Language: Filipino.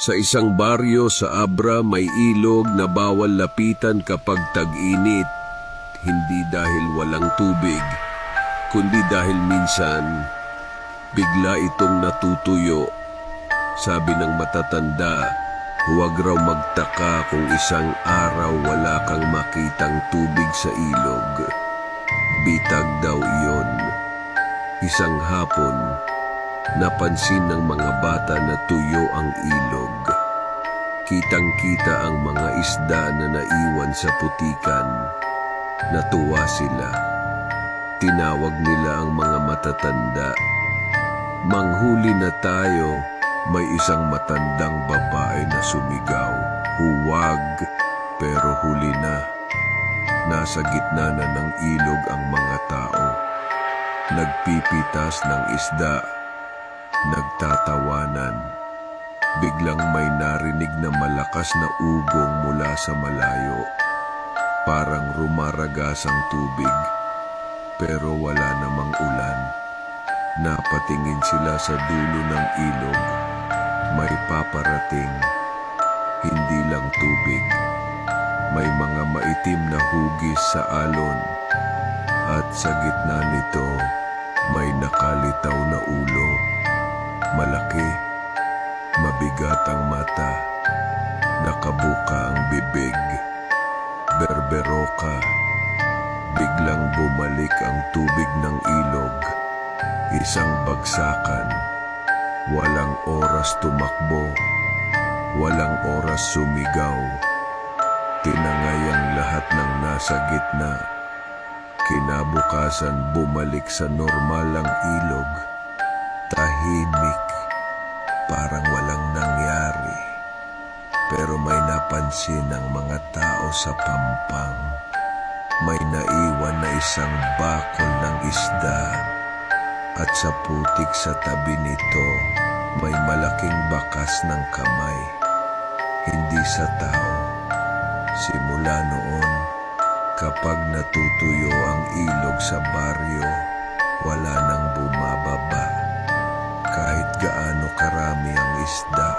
Sa isang baryo sa Abra may ilog na bawal lapitan kapag tag-init, hindi dahil walang tubig, kundi dahil minsan bigla itong natutuyo. Sabi ng matatanda, huwag raw magtaka kung isang araw wala kang makitang tubig sa ilog. Bitag daw iyon. Isang hapon, napansin ng mga bata na tuyo ang ilog. Kitang-kita ang mga isda na naiwan sa putikan. Natuwa sila. Tinawag nila ang mga matatanda. Manghuli na tayo, may isang matandang babae na sumigaw. Huwag, pero huli na. Nasa gitna na ng ilog ang mga tao. Nagpipitas ng isda. Nagtatawanan. Biglang may narinig na malakas na ugong mula sa malayo. Parang rumaragas ang tubig, pero wala namang ulan. Napatingin sila sa dulo ng ilog. May paparating. Hindi lang tubig. May mga maitim na hugis sa alon. At sa gitna nito, may nakalitaw na ulo. Malaki, mabigat ang mata, nakabuka ang bibig, berberoka. Biglang bumalik ang tubig ng ilog, isang bagsakan. Walang oras tumakbo, walang oras sumigaw. Tinangay ang lahat ng nasa gitna. Kinabukasan bumalik sa normal ang ilog. Tahimik, parang walang nangyari. Pero may napansin ang mga tao sa pampang. May naiwan na isang bakol ng isda. At sa putik sa tabi nito, may malaking bakas ng kamay. Hindi sa tao. Simula noon, kapag natutuyo ang ilog sa baryo, wala nang bumababa. Kahit gaano karami ang isda,